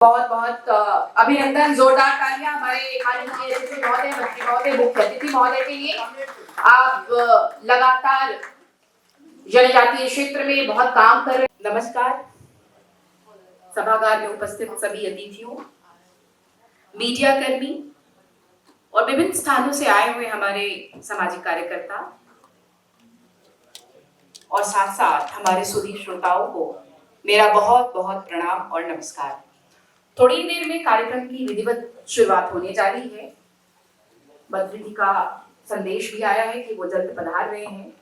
बहुत बहुत अभिनंदन, जोरदार तालियां हमारे माननीय अतिथि महोदय, मंत्री महोदय, मुख्य अतिथि महोदय के लिए। आप लगातार जनजातीय क्षेत्र में बहुत काम कर रहे हैं। नमस्कार सभागार में उपस्थित सभी अतिथियों, मीडिया कर्मी और विभिन्न स्थानों से आए हुए हमारे सामाजिक कार्यकर्ता और साथ साथ हमारे सुधी श्रोताओं को मेरा बहुत बहुत प्रणाम और नमस्कार। थोड़ी देर में कार्यक्रम की विधिवत शुरुआत होने जा रही है। मंत्री जी का संदेश भी आया है कि वो जल्द पधार रहे हैं।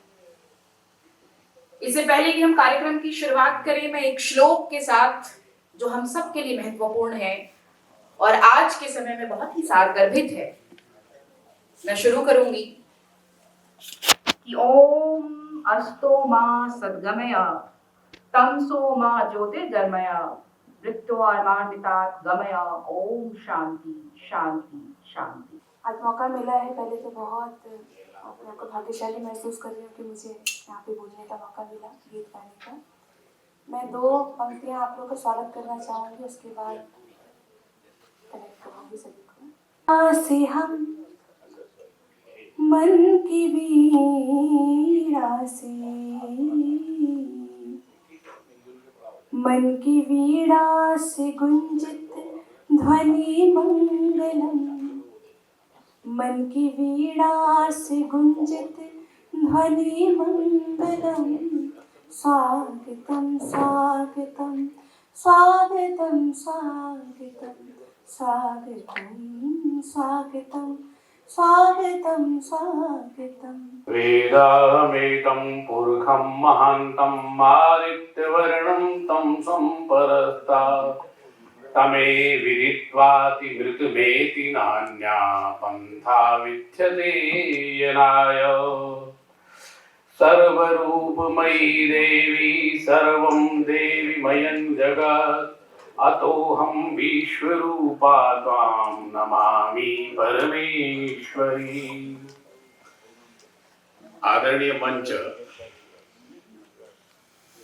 इससे पहले कि हम कार्यक्रम की शुरुआत करें, मैं एक श्लोक के साथ जो हम सब के लिए महत्वपूर्ण है और आज के समय में बहुत ही सारगर्भित है, मैं शुरू करूंगी कि ओम अस्तो मा सद्गमय तमसो मा ज्योतिर्गमय मृत्योर्मार्दितात् गमय। ओम शांति शांति शांति। आज मौका मिला है, पहले तो बहुत अपने आप को भाग्यशाली महसूस कर रही हूँ कि मुझे यहाँ पे बोलने का मौका मिला, गीत गाने का। मैं 2 पंक्तियाँ आप लोगों का स्वागत करना चाहूँगी, उसके बाद कनेक्ट करूँगी सभी को। से हम मन की वीणा से, मन की वीणा से गुंजित ध्वनि मंगलम, मन की वीणा से गुंजित ध्वनि मंगलम। स्वागतम स्वागतम स्वागतम स्वागतम स्वागतम स्वागतम स्वागतम स्वागतम। वेदाहमेतं पुरुषं महान्तं आदित्यवर्णं तं सम्परस्तात् तमे विदित्वाति मृतमेति नान्या पन्था विद्यते यनाय। सर्वरूपमयी देवी सर्वं देवीमयं जगत् अतोऽहं विश्वरूपा त्वां नमामि परमेश्वरी। आदरणीय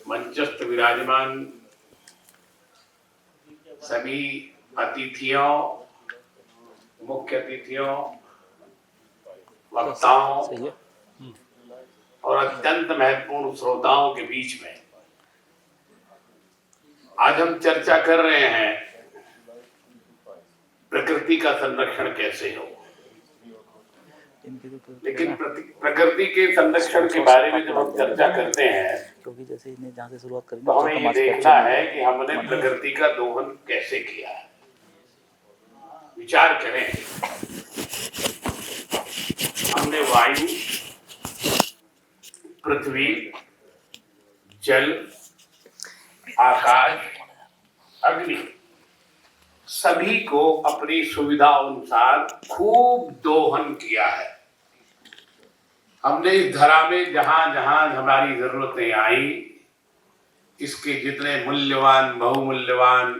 मंचस्थ विराजमान सभी अतिथियों, मुख्य अतिथियों, वक्ताओं और अत्यंत महत्वपूर्ण श्रोताओं के बीच में आज हम चर्चा कर रहे हैं प्रकृति का संरक्षण कैसे हो। लेकिन प्रकृति के संरक्षण के बारे में जब हम चर्चा करते हैं क्योंकि जैसे इन्हें जहाँ से शुरुआत करेंगे तो हमें ये देखना है कि हमने प्रकृति का दोहन कैसे किया है। विचार करें, हमने वायु, पृथ्वी, जल, आकाश, अग्नि सभी को अपनी सुविधा अनुसार खूब दोहन किया है। हमने इस धरा में जहां जहां हमारी जरूरतें आई, इसके जितने मूल्यवान, बहुमूल्यवान,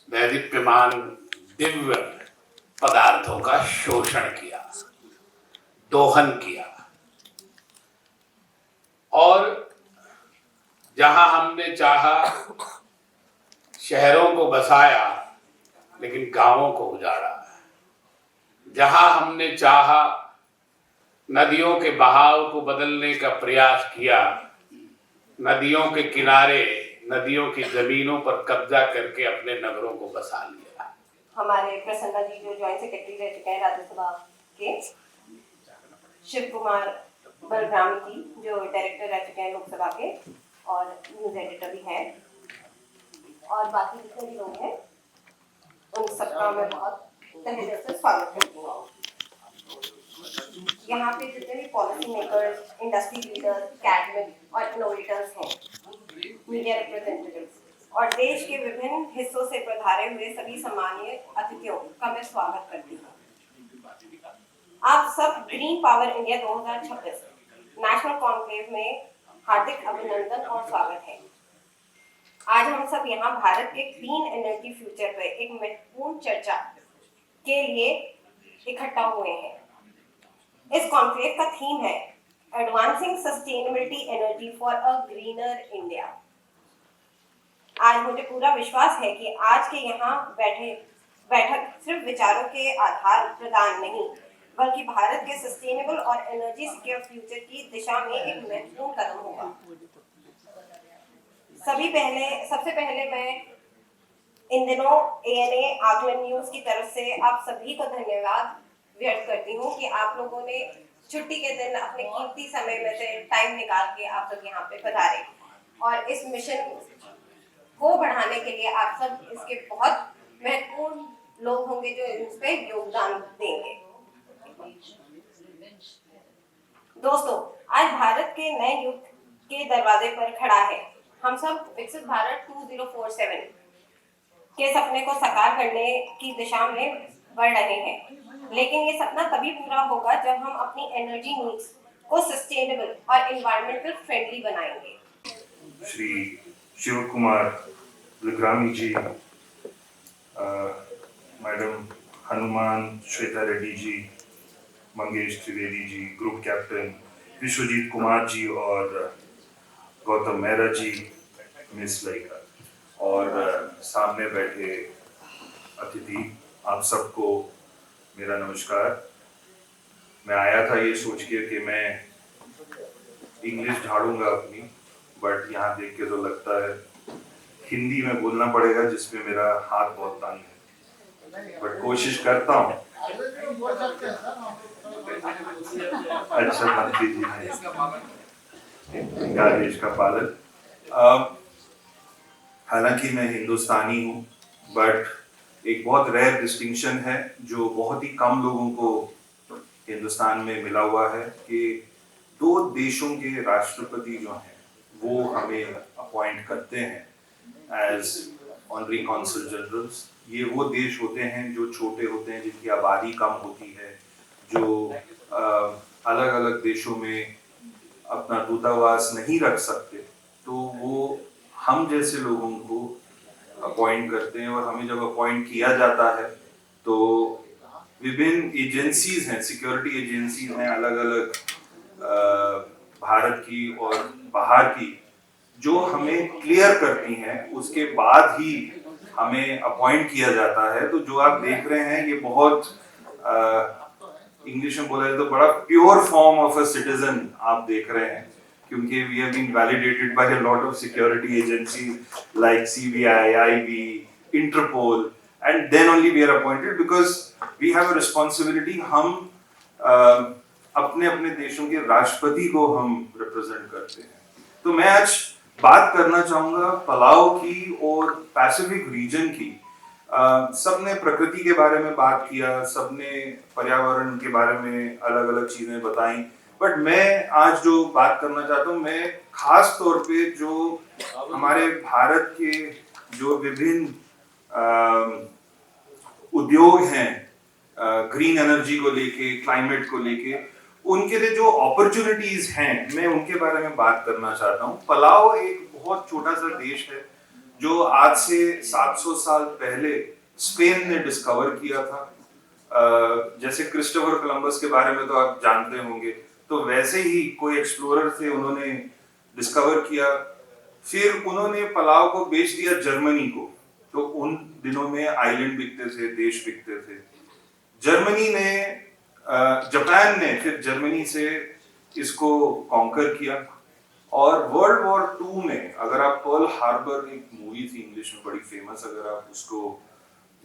दैदीप्यमान दिव्य पदार्थों का शोषण किया, दोहन किया। और जहां हमने चाहा शहरों को बसाया, लेकिन गांवों को उजाड़ा। जहां हमने चाहा नदियों के बहाव को बदलने का प्रयास किया, नदियों के किनारे, नदियों की जमीनों पर कब्जा करके अपने नगरों को बसा लिया। हमारे प्रसन्ना जी जो ज्वाइंट सेक्रेटरी रह चुके हैं राज्यसभा के, शिव कुमार बलराम जी जो डायरेक्टर रह चुके हैं लोकसभा के और न्यूज एडिटर भी हैं, और बाकी जितने भी लोग हैं उन सबका मैं बहुत तहे दिल से स्वागत करती हूँ। यहाँ पे जितने भी policy makers, industry leaders, academic और इनोवेटर्स हैं, मीडिया रिप्रेजेंटेटिव्स और देश के विभिन्न हिस्सों से पधारे हुए सभी सम्मानीय अतिथियों का मैं स्वागत करती हूँ। आप सब green power India 2026 national conclave में हार्दिक अभिनंदन और स्वागत है। आज हम सब यहाँ भारत के क्लीन एनर्जी फ्यूचर पर एक महत्वपूर्ण चर्चा के लिए इकट्ठा हुए हैं। इस कॉन्क्लेव का थीम है advancing sustainability energy for a greener India. आज मुझे पूरा विश्वास है कि आज के यहाँ बैठक सिर्फ विचारों के आधार प्रदान नहीं, बल्कि भारत के सस्टेनेबल और एनर्जी सिक्योर फ्यूचर की दिशा में एक महत्वपूर्ण कदम होगा। सबसे पहले मैं इन दिनों ANA आकलन न्यूज की तरफ से आप सभी को धन्यवाद व्यक्त करती हूँ कि आप लोगों ने छुट्टी के दिन अपने कीमती समय में से टाइम निकाल के आप लोग यहाँ पे पधारे और इस मिशन को बढ़ाने के लिए आप सब इसके बहुत महत्वपूर्ण लोग होंगे जो इस पे योगदान देंगे। दोस्तों, आज भारत के नए युग के दरवाजे पर खड़ा है। हम सब विकसित भारत 2047 के सपने को साकार करने की दिशा में बढ़ रहे हैं, लेकिन ये सपना तभी पूरा होगा जब हम अपनी एनर्जी नीड्स को सस्टेनेबल और एनवायरमेंटल फ्रेंडली बनाएंगे। श्री शिव कुमार विग्रामी जी, madam Hanuman Shweta Reddy ji, Mangesh Trivedi ji, group captain Vishwajeet Kumar ji और गौतम मेहरा जी, मिस लइका और सामने बैठे अतिथि, आप सबको मेरा नमस्कार। मैं आया था ये सोच के कि मैं इंग्लिश झाड़ूंगा अपनी, बट यहाँ देख के तो लगता है हिंदी में बोलना पड़ेगा, जिसमें मेरा हाथ बहुत तंग है, बट कोशिश करता हूँ। अच्छा मंत्री जी ने आदेश का पालन। हालांकि मैं हिंदुस्तानी हूँ, बट एक बहुत रेयर डिस्टिंक्शन है जो बहुत ही कम लोगों को हिंदुस्तान में मिला हुआ है कि 2 देशों के राष्ट्रपति जो हैं वो हमें अपॉइंट करते हैं एज ऑनरी कॉन्सल जनरल्स। ये वो देश होते हैं जो छोटे होते हैं, जिनकी आबादी कम होती है, जो अलग अलग देशों में अपना दूतावास नहीं रख सकते, तो वो हम जैसे लोगों को अपॉइंट करते हैं। और हमें जब अपॉइंट किया जाता है तो विभिन्न एजेंसीज हैं, सिक्योरिटी एजेंसीज हैं अलग अलग भारत की और बाहर की, जो हमें क्लियर करती हैं, उसके बाद ही हमें अपॉइंट किया जाता है। तो जो आप देख रहे हैं ये बहुत इंग्लिश में बोला जाए तो बड़ा pure form of a citizen आप देख रहे हैं, क्योंकि we have been validated by a lot of security agencies like CBI, IB, Interpol, and then only we are appointed because we have a responsibility। हम अपने अपने देशों के राष्ट्रपति को हम रिप्रेजेंट करते हैं। तो मैं आज बात करना चाहूँगा पलाव की और पैसिफिक रीजन की। सबने प्रकृति के बारे में बात किया, सबने पर्यावरण के बारे में अलग अलग चीजें बताई, बट मैं आज जो बात करना चाहता हूँ, मैं खास तौर पे जो हमारे भारत के जो विभिन्न उद्योग हैं ग्रीन एनर्जी को लेके, क्लाइमेट को लेके, उनके लिए जो अपॉर्चुनिटीज हैं, मैं उनके बारे में बात करना चाहता हूँ। पलाव एक बहुत छोटा सा देश है जो आज से 700 साल पहले स्पेन ने डिस्कवर किया था। जैसे क्रिस्टोफर कोलंबस के बारे में तो आप जानते होंगे, तो वैसे ही कोई एक्सप्लोरर थे, उन्होंने डिस्कवर किया, फिर उन्होंने पलाव को बेच दिया जर्मनी को। तो उन दिनों में आइलैंड बिकते थे, देश बिकते थे। जर्मनी ने जापान ने फिर जर्मनी से इसको कॉन्कर किया, और वर्ल्ड वॉर 2 में, अगर आप पर्ल हार्बर, एक मूवी थी इंग्लिश में बड़ी फेमस, अगर आप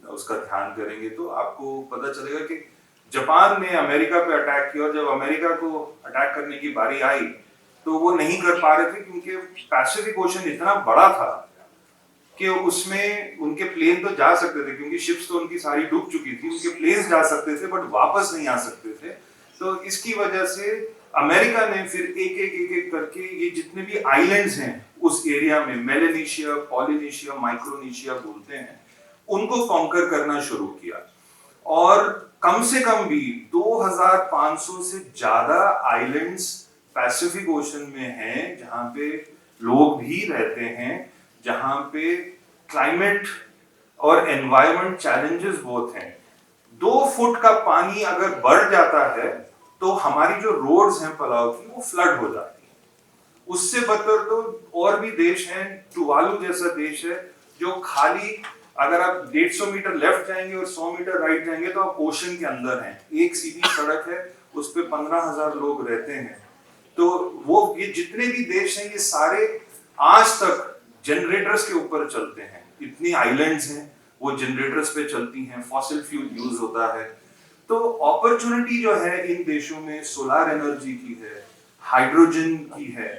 उसका ध्यान करेंगे तो आपको पता चलेगा कि जापान ने अमेरिका पे अटैक किया, और जब अमेरिका को अटैक करने की बारी आई तो वो नहीं कर पा रहे थे, क्योंकि पैसिफिक ओशन इतना बड़ा था कि उसमें उनके प्लेन तो जा सकते थे, क्योंकि शिप्स तो उनकी सारी डूब चुकी थी, उनके प्लेन्स जा सकते थे बट वापस नहीं आ सकते थे। तो इसकी वजह से अमेरिका ने फिर एक करके ये जितने भी आइलैंड्स हैं उस एरिया में, मेलेनेशिया, पॉलिनेशिया, माइक्रोनेशिया बोलते हैं, उनको कॉन्कर करना शुरू किया। और कम से कम भी 2500 से ज्यादा आइलैंड्स पैसिफिक ओशन में हैं, जहां पे लोग भी रहते हैं, जहां पे क्लाइमेट और एनवायरनमेंट चैलेंजेस बहुत हैं। 2 फुट का पानी अगर बढ़ जाता है तो हमारी जो रोड्स हैं पलाव की, वो फ्लड हो जाती हैं। उससे बदतर तो और भी देश हैं, टुवालू जैसा देश है जो खाली अगर आप 150 मीटर लेफ्ट जाएंगे और 100 मीटर राइट जाएंगे तो आप ओशन के अंदर हैं। एक सीधी सड़क है, उस पे 15,000 लोग रहते हैं। तो वो ये जितने भी देश हैं ये सारे आज तक जनरेटर्स के ऊपर चलते हैं। इतनी आइलैंड्स हैं वो जनरेटर्स पे चलती हैं, फॉसिल फ्यूल यूज होता है। तो अपॉर्चुनिटी जो है इन देशों में सोलर एनर्जी की है, हाइड्रोजन की है,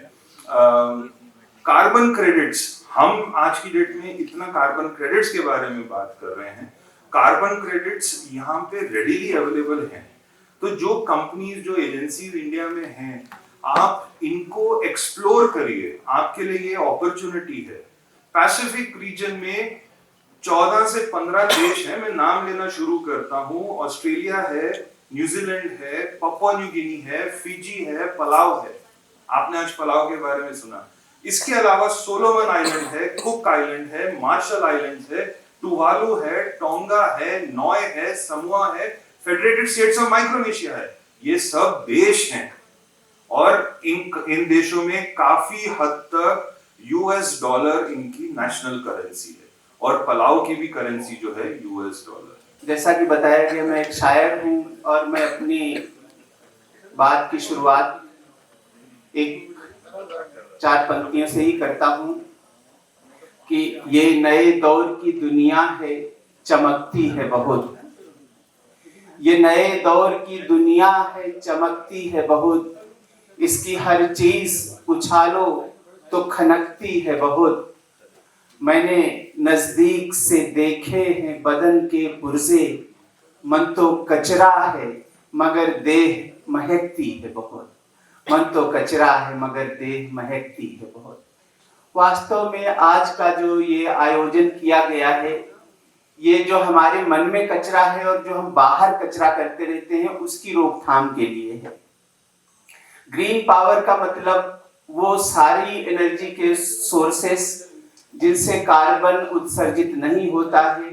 कार्बन क्रेडिट्स। हम आज की डेट में इतना कार्बन क्रेडिट्स के बारे में बात कर रहे हैं, कार्बन क्रेडिट्स यहाँ पे रेडीली अवेलेबल हैं। तो जो कंपनीज जो एजेंसीज इंडिया में हैं, आप इनको एक्सप्लोर करिए, आपके लिए ये अपॉर्चुनिटी है। पैसिफिक रीजन में 14 से 15 देश हैं, मैं नाम लेना शुरू करता हूँ। ऑस्ट्रेलिया है, न्यूजीलैंड है, पपुआ न्यू गिनी है, फिजी है, पलाव है। आपने आज पलाव के बारे में सुना। इसके अलावा सोलोमन आइलैंड है, कुक आइलैंड है, मार्शल आइलैंड्स है, टुवालू है, टोंगा है, नॉय है, समोआ है, फेडरेटेड स्टेट्स ऑफ माइक्रोनेशिया है। ये सब देश हैं और इन देशों में काफी हद तक यूएस डॉलर इनकी नेशनल करेंसी है और पलाव की भी करेंसी जो है यूएस डॉलर। जैसा कि बताया गया, मैं एक शायर हूँ और मैं अपनी बात की शुरुआत एक 4 पंक्तियों से ही करता हूँ कि ये नए दौर की दुनिया है, चमकती है बहुत। ये नए दौर की दुनिया है, चमकती है बहुत। इसकी हर चीज उछालो तो खनकती है बहुत। मैंने नजदीक से देखे हैं बदन के पुर्जे, मन तो कचरा है मगर देह महकती है बहुत। मन तो कचरा है मगर देह महकती है बहुत। वास्तव में आज का जो ये आयोजन किया गया है, ये जो हमारे मन में कचरा है और जो हम बाहर कचरा करते रहते हैं, उसकी रोकथाम के लिए है। ग्रीन पावर का मतलब वो सारी एनर्जी के सोर्सेस जिनसे कार्बन उत्सर्जित नहीं होता है।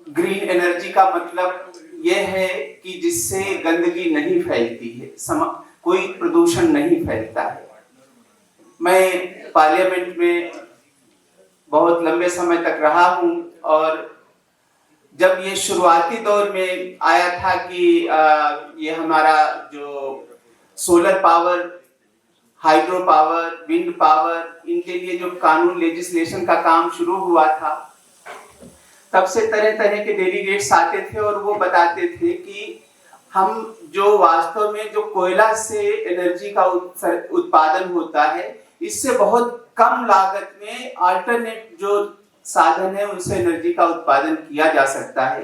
ग्रीन एनर्जी का मतलब यह है कि जिससे गंदगी नहीं फैलती है, कोई प्रदूषण नहीं फैलता है। मैं पार्लियामेंट में बहुत लंबे समय तक रहा हूं और जब ये शुरुआती दौर में आया था कि ये हमारा जो solar power, hydro power, wind power, इनके लिए जो कानून लेजिस्लेशन का काम शुरू हुआ था, तब से तरह तरह के डेलीगेट्स आते थे और वो बताते थे कि हम जो वास्तव में जो कोयला से एनर्जी का उत्पादन होता है, इससे बहुत कम लागत में अल्टरनेट जो साधन है उनसे एनर्जी का उत्पादन किया जा सकता है।